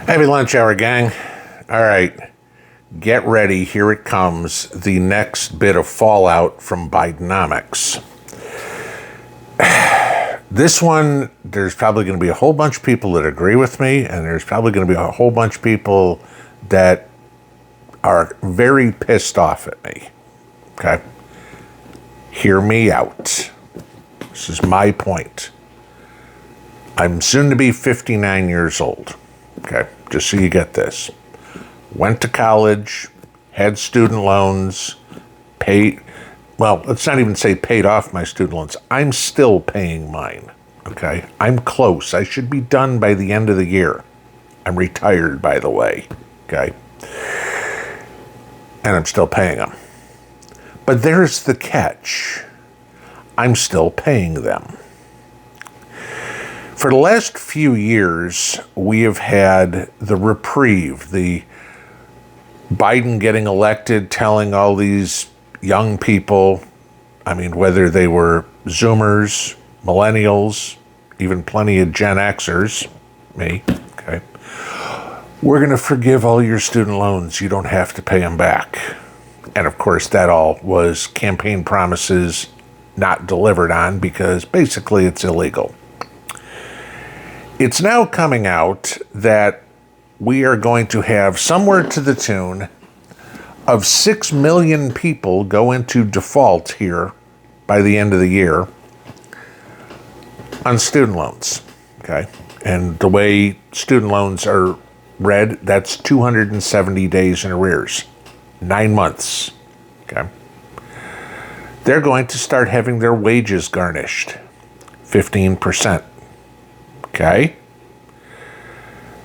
Happy lunch hour, gang. All right, get ready. Here it comes. The next bit of fallout from Bidenomics. This one, there's probably going to be a whole bunch of people that agree with me, and there's probably going to be a whole bunch of people that are very pissed off at me. Okay? Hear me out. This is my point. I'm soon to be 59 years old. Okay, just so you get this. Went to college, had student loans, let's not even say paid off my student loans. I'm still paying mine, okay? I'm close. I should be done by the end of the year. I'm retired, by the way, okay? And I'm still paying them. But there's the catch. I'm still paying them. For the last few years, we have had the reprieve, the Biden getting elected, telling all these young people, whether they were Zoomers, millennials, even plenty of Gen Xers, me, okay, we're going to forgive all your student loans. You don't have to pay them back. And of course, that all was campaign promises not delivered on because basically it's illegal. It's now coming out that we are going to have somewhere to the tune of 6 million people go into default here by the end of the year on student loans, okay? And the way student loans are read, that's 270 days in arrears, 9 months, okay? They're going to start having their wages garnished, 15%. Okay?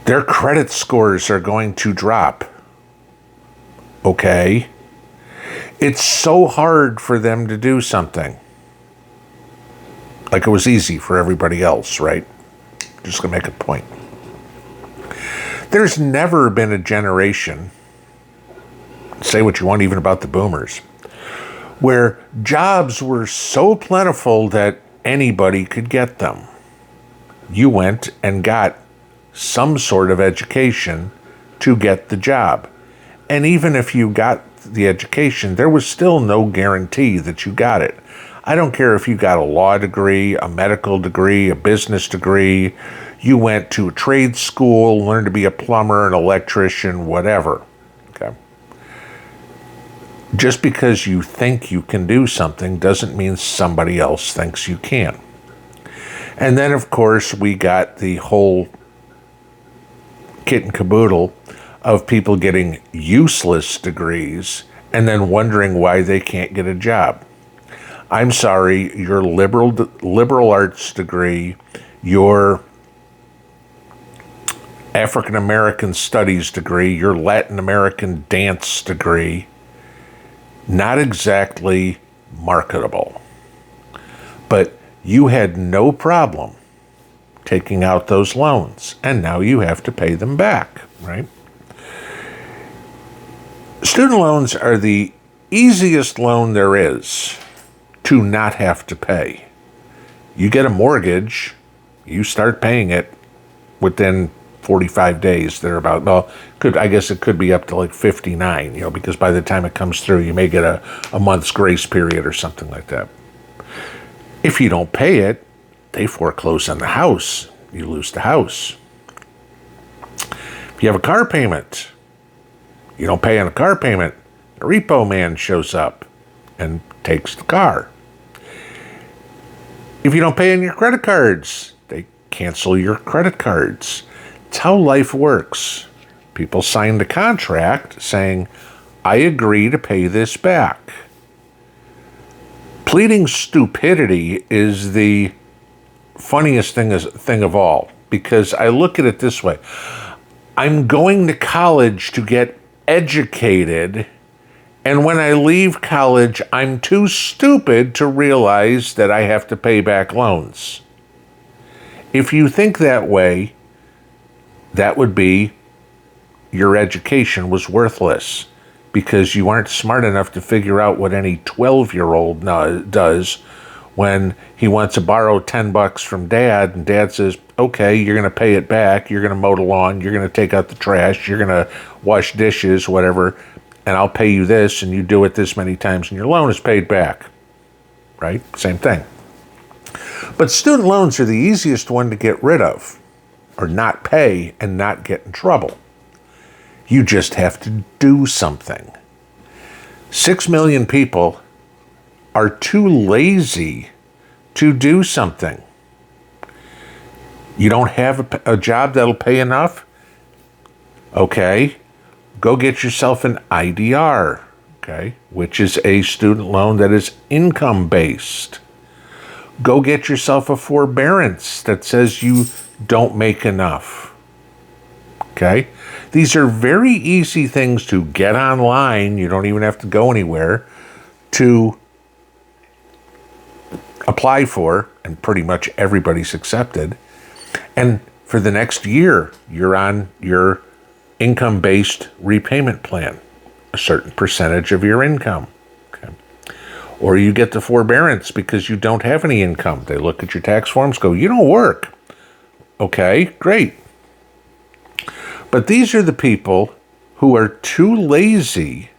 Their credit scores are going to drop. Okay? It's so hard for them to do something. Like it was easy for everybody else, right? Just gonna make a point. There's never been a generation, say what you want even about the boomers, where jobs were so plentiful that anybody could get them. You went and got some sort of education to get the job. And even if you got the education, there was still no guarantee that you got it. I don't care if you got a law degree, a medical degree, a business degree, you went to a trade school, learned to be a plumber, an electrician, whatever. Okay. Just because you think you can do something doesn't mean somebody else thinks you can. And then, of course, we got the whole kit and caboodle of people getting useless degrees and then wondering why they can't get a job. I'm sorry, your liberal arts degree, your African American studies degree, your Latin American dance degree, not exactly marketable. But you had no problem taking out those loans, and now you have to pay them back, right? Student loans are the easiest loan there is to not have to pay. You get a mortgage, you start paying it within 45 days, I guess it could be up to like 59, because by the time it comes through, you may get a month's grace period or something like that. If you don't pay it, they foreclose on the house. You lose the house. If you have a car payment, you don't pay on a car payment, a repo man shows up and takes the car. If you don't pay on your credit cards, they cancel your credit cards. It's how life works. People signed a contract saying, I agree to pay this back. Pleading stupidity is the funniest thing of all, because I look at it this way. I'm going to college to get educated, and when I leave college, I'm too stupid to realize that I have to pay back loans. If you think that way, that would be your education was worthless, because you aren't smart enough to figure out what any 12-year-old does when he wants to borrow $10 from dad, and dad says, okay, you're going to pay it back, you're going to mow the lawn, you're going to take out the trash, you're going to wash dishes, whatever, and I'll pay you this, and you do it this many times, and your loan is paid back, right? Same thing. But student loans are the easiest one to get rid of, or not pay and not get in trouble. You just have to do something. 6 million people are too lazy to do something. You don't have a job that'll pay enough? Okay, go get yourself an IDR, okay, which is a student loan that is income-based. Go get yourself a forbearance that says you don't make enough, okay? These are very easy things to get online. You don't even have to go anywhere to apply for, and pretty much everybody's accepted. And for the next year, you're on your income-based repayment plan, a certain percentage of your income. Okay. Or you get the forbearance because you don't have any income. They look at your tax forms, go, you don't work. Okay, great. But these are the people who are too lazy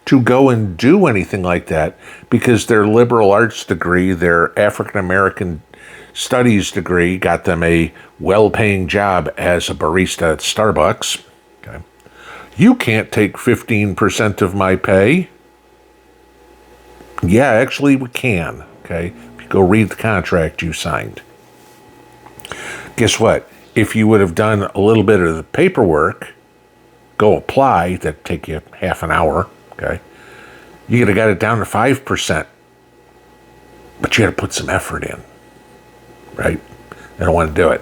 to go and do anything like that because their liberal arts degree, their African American studies degree got them a well-paying job as a barista at Starbucks. Okay. You can't take 15% of my pay. Yeah, actually we can. Okay. If you go read the contract you signed. Guess what? If you would have done a little bit of the paperwork, go apply, that'd take you half an hour, okay? You could have got it down to 5%, but you got to put some effort in, right? They don't want to do it.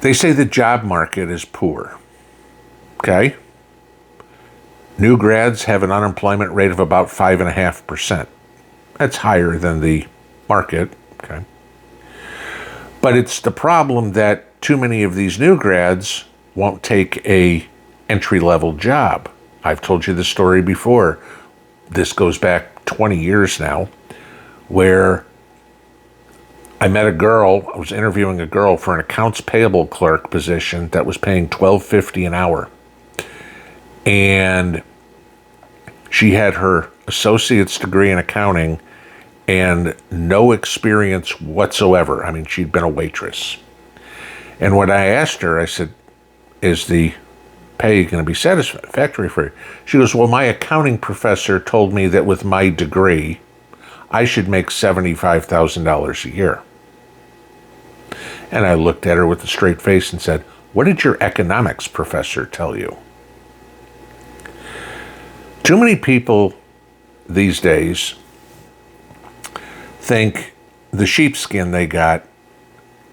They say the job market is poor, okay? New grads have an unemployment rate of about 5.5%. That's higher than the market, okay? But it's the problem that too many of these new grads won't take a entry-level job. I've told you this story before. This goes back 20 years now, where I met a girl, I was interviewing a girl for an accounts payable clerk position that was paying $12.50 an hour. And she had her associate's degree in accounting and no experience whatsoever. I mean, she'd been a waitress. And when I asked her, I said, is the pay going to be satisfactory for you? She goes, well, my accounting professor told me that with my degree, I should make $75,000 a year. And I looked at her with a straight face and said, what did your economics professor tell you? Too many people these days think the sheepskin they got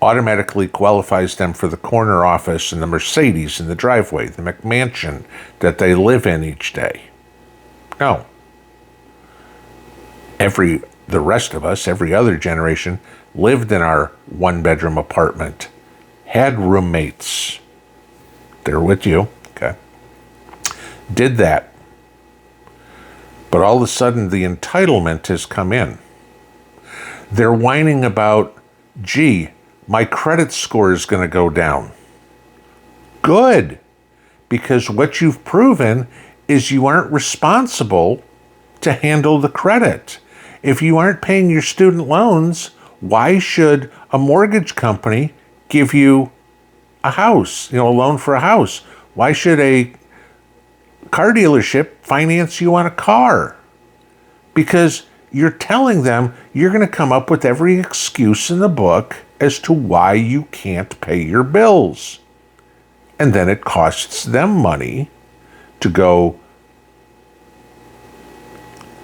automatically qualifies them for the corner office and the Mercedes in the driveway, the McMansion that they live in each day. No. The rest of us, every other generation, lived in our one-bedroom apartment, had roommates. They're with you, okay? Did that. But all of a sudden, the entitlement has come in. They're whining about, gee, my credit score is going to go down. Good, because what you've proven is you aren't responsible to handle the credit. If you aren't paying your student loans, why should a mortgage company give you a house, a loan for a house? Why should a car dealership finance you on a car? Because you're telling them you're going to come up with every excuse in the book as to why you can't pay your bills. And then it costs them money to go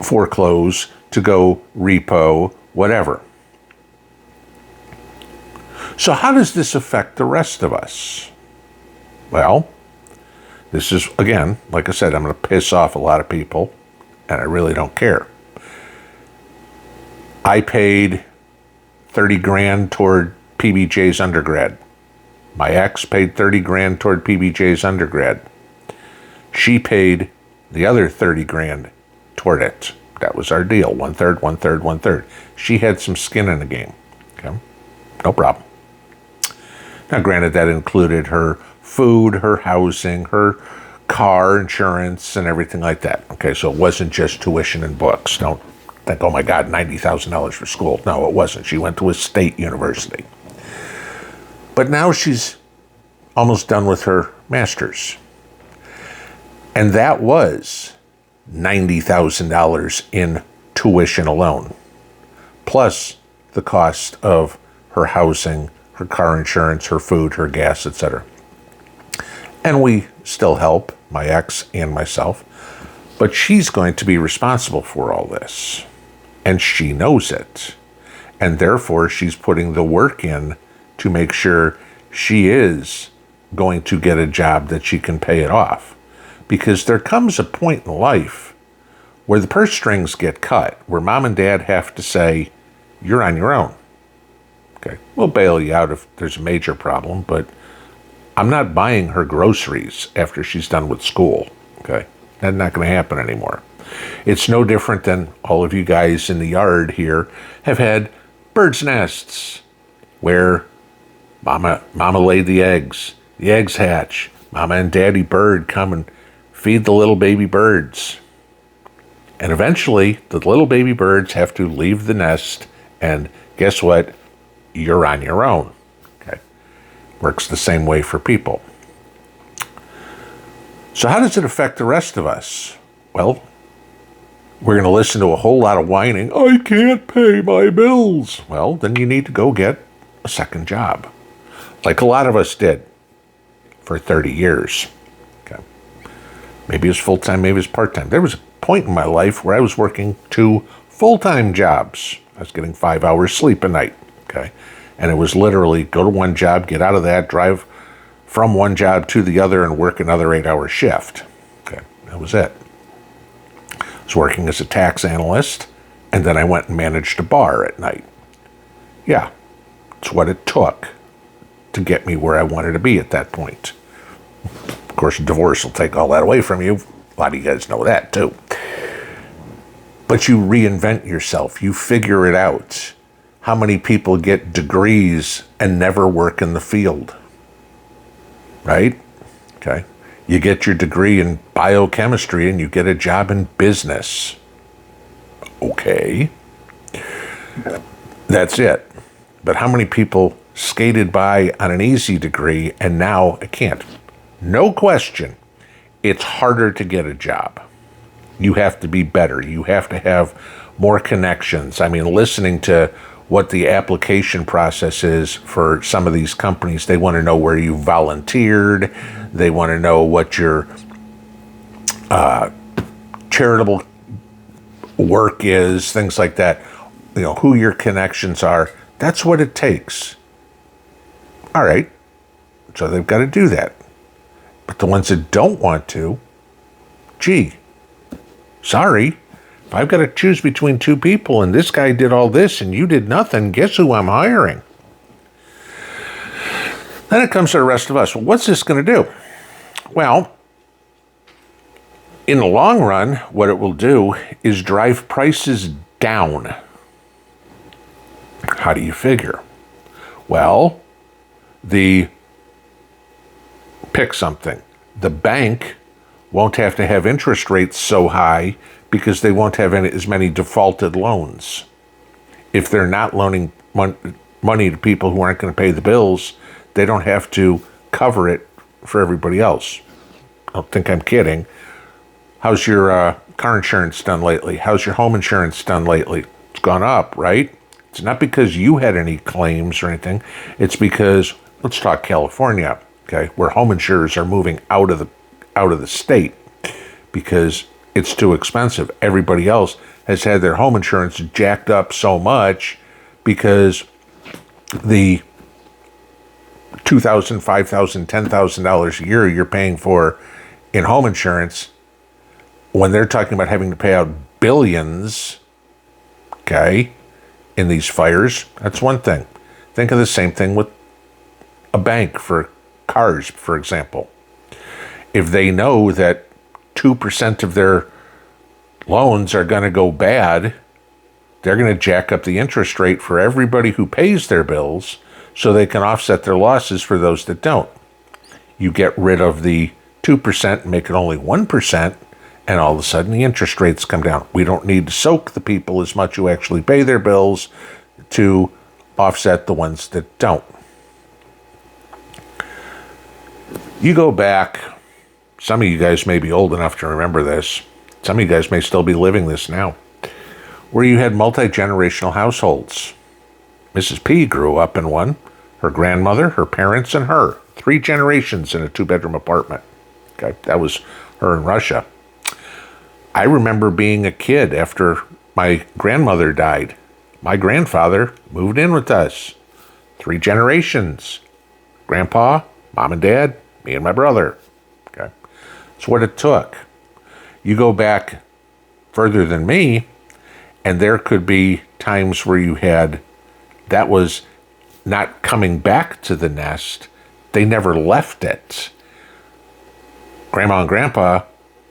foreclose, to go repo, whatever. So how does this affect the rest of us? Well, this is, again, like I said, I'm going to piss off a lot of people, and I really don't care. I paid $30,000 toward PBJ's undergrad. My ex paid $30,000 toward PBJ's undergrad. She paid the other $30,000 toward it. That was our deal. 1/3, 1/3, 1/3. She had some skin in the game. Okay, no problem. Now, granted, that included her food, her housing, her car insurance, and everything like that. Okay, so it wasn't just tuition and books. Don't think, oh my God, $90,000 for school. No, it wasn't. She went to a state university. But now she's almost done with her master's. And that was $90,000 in tuition alone, plus the cost of her housing, her car insurance, her food, her gas, etc. And we still help, my ex and myself, but she's going to be responsible for all this. And she knows it. And therefore, she's putting the work in to make sure she is going to get a job that she can pay it off. Because there comes a point in life where the purse strings get cut, where mom and dad have to say, you're on your own. Okay, we'll bail you out if there's a major problem, but I'm not buying her groceries after she's done with school. Okay, that's not going to happen anymore. It's no different than all of you guys in the yard here have had bird's nests where mama laid the eggs hatch, mama and daddy bird come and feed the little baby birds. And eventually, the little baby birds have to leave the nest, and guess what? You're on your own. Okay, works the same way for people. So how does it affect the rest of us? Well, we're going to listen to a whole lot of whining. I can't pay my bills. Well, then you need to go get a second job, like a lot of us did for 30 years. Okay, maybe it was full-time, maybe it was part-time. There was a point in my life where I was working 2 full-time jobs. I was getting 5 hours sleep a night. Okay, and it was literally go to one job, get out of that, drive from one job to the other, and work another 8-hour shift. Okay, that was it. I was working as a tax analyst, and then I went and managed a bar at night. Yeah, it's what it took to get me where I wanted to be at that point. Of course, divorce will take all that away from you. A lot of you guys know that too. But you reinvent yourself. You figure it out. How many people get degrees and never work in the field? Right? Okay. You get your degree in biochemistry and you get a job in business. Okay. That's it. But how many people skated by on an easy degree and now I can't? No question. It's harder to get a job. You have to be better. You have to have more connections. I mean, listening to what the application process is for some of these companies, they want to know where you volunteered. They want to know what your charitable work is, things like that. You know, who your connections are. That's what it takes. All right. So they've got to do that. But the ones that don't want to, gee, sorry. If I've got to choose between 2 people and this guy did all this and you did nothing, guess who I'm hiring? Then it comes to the rest of us. Well, what's this going to do? Well, in the long run, what it will do is drive prices down. How do you figure? Well, pick something. The bank won't have to have interest rates so high because they won't have as many defaulted loans. If they're not loaning money to people who aren't going to pay the bills, they don't have to cover it for everybody else. I don't think I'm kidding. How's your car insurance done lately? How's your home insurance done lately? It's gone up, right? It's not because you had any claims or anything. It's because, let's talk California, okay, where home insurers are moving out of the state because it's too expensive. Everybody else has had their home insurance jacked up so much because the $2,000, $5,000, $10,000 a year you're paying for in home insurance, when they're talking about having to pay out billions, okay, in these fires, that's one thing. Think of the same thing with a bank for cars, for example. If they know that 2% of their loans are going to go bad, they're going to jack up the interest rate for everybody who pays their bills so they can offset their losses for those that don't. You get rid of the 2% and make it only 1%, and all of a sudden the interest rates come down. We don't need to soak the people as much who actually pay their bills to offset the ones that don't. You go back, some of you guys may be old enough to remember this. Some of you guys may still be living this now, where you had multi-generational households. Mrs. P grew up in one, her grandmother, her parents, and her. 3 generations in a 2-bedroom apartment. Okay, that was her in Russia. I remember being a kid after my grandmother died. My grandfather moved in with us. 3 generations. Grandpa, mom and dad, me and my brother. Okay, that's what it took. You go back further than me, and there could be times where you had, that was not coming back to the nest. They never left it. Grandma and Grandpa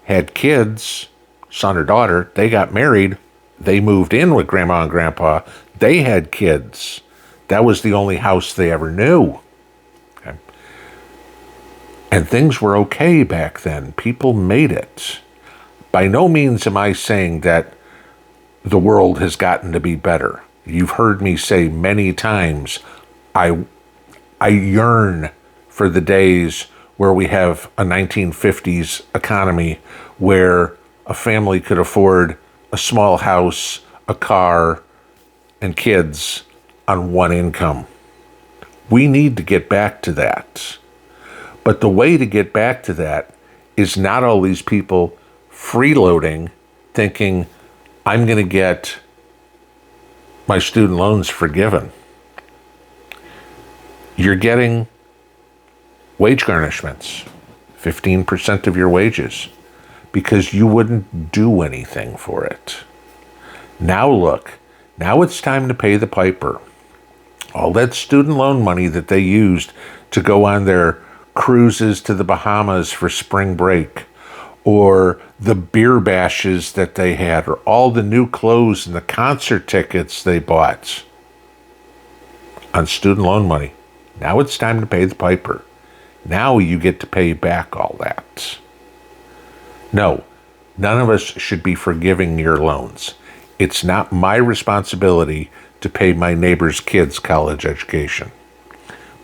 had kids, son or daughter. They got married. They moved in with Grandma and Grandpa. They had kids. That was the only house they ever knew. Okay. And things were okay back then. People made it. By no means am I saying that the world has gotten to be better. You've heard me say many times, I yearn for the days where we have a 1950s economy where a family could afford a small house, a car, and kids on one income. We need to get back to that. But the way to get back to that is not all these people freeloading, thinking, I'm going to get my student loans forgiven. You're getting wage garnishments, 15% of your wages, because you wouldn't do anything for it. Now look, now it's time to pay the piper. All that student loan money that they used to go on their cruises to the Bahamas for spring break, or the beer bashes that they had, or all the new clothes and the concert tickets they bought on student loan money. Now it's time to pay the piper. Now you get to pay back all that. No, none of us should be forgiving your loans. It's not my responsibility to pay my neighbor's kids' college education.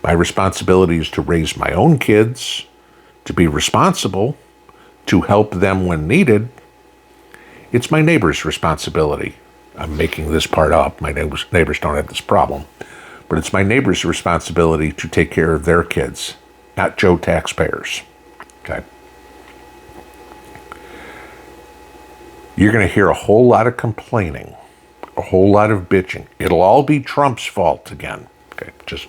My responsibility is to raise my own kids, to be responsible, to help them when needed. It's my neighbor's responsibility. I'm making this part up. My neighbors don't have this problem. But it's my neighbor's responsibility to take care of their kids, not Joe taxpayers. Okay? You're going to hear a whole lot of complaining, a whole lot of bitching. It'll all be Trump's fault again. Okay, just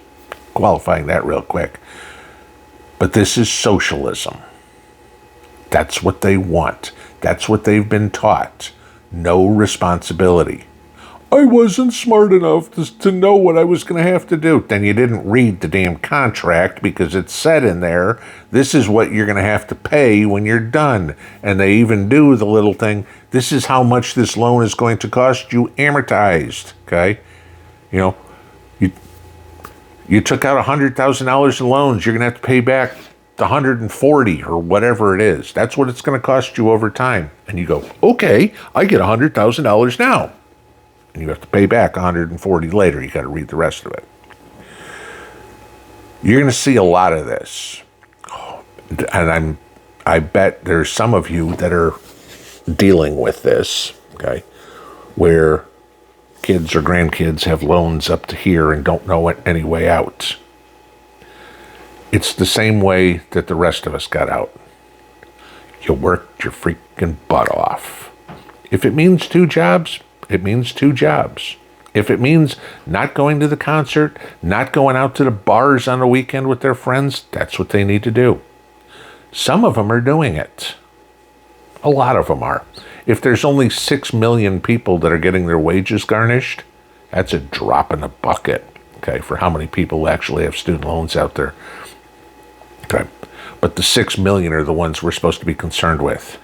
qualifying that real quick. But this is socialism. That's what they want. That's what they've been taught. No responsibility. I wasn't smart enough to know what I was going to have to do. Then you didn't read the damn contract, because it said in there, this is what you're going to have to pay when you're done. And they even do the little thing, this is how much this loan is going to cost you amortized. Okay? You know, you took out $100,000 in loans, you're going to have to pay back the 140 or whatever it is. That's what it's going to cost you over time. And you go, okay, I get $100,000 now. And you have to pay back 140 later. You got to read the rest of it. You're going to see a lot of this. And I bet there's some of you that are dealing with this, okay, where kids or grandkids have loans up to here and don't know any way out. It's the same way that the rest of us got out. You worked your freaking butt off. If it means 2 jobs, it means 2 jobs. If it means not going to the concert, not going out to the bars on the weekend with their friends, that's what they need to do. Some of them are doing it. A lot of them are. If there's only 6 million people that are getting their wages garnished, that's a drop in the bucket, okay, for how many people actually have student loans out there. Okay. But the 6 million are the ones we're supposed to be concerned with.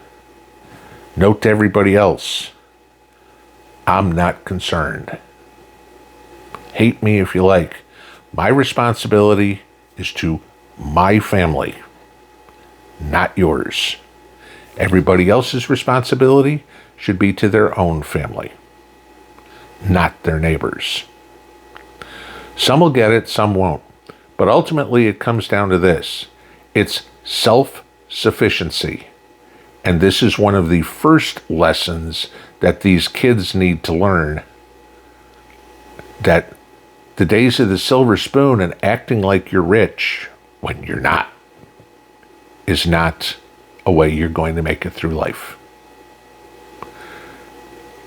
Note to everybody else, I'm not concerned. Hate me if you like. My responsibility is to my family, not yours. Everybody else's responsibility should be to their own family, not their neighbors. Some will get it, some won't. But ultimately, it comes down to this. It's self-sufficiency. And this is one of the first lessons that these kids need to learn. That the days of the silver spoon and acting like you're rich when you're not is not a way you're going to make it through life.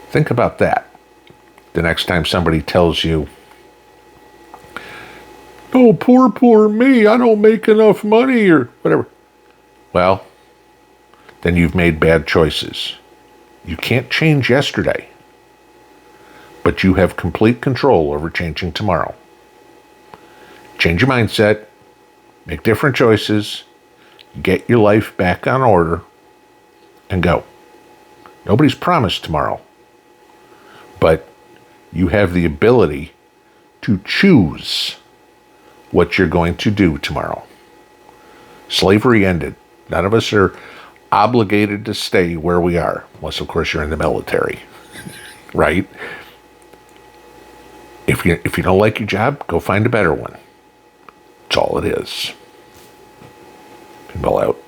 Think about that the next time somebody tells you, "Oh, poor me, I don't make enough money," or whatever. Well, then you've made bad choices. You can't change yesterday, but you have complete control over changing tomorrow. Change your mindset, make different choices, get your life back on order, and go. Nobody's promised tomorrow, but you have the ability to choose what you're going to do tomorrow. Slavery ended. None of us are obligated to stay where we are, unless, of course, you're in the military, right? If you don't like your job, go find a better one. That's all it is. Pinball out.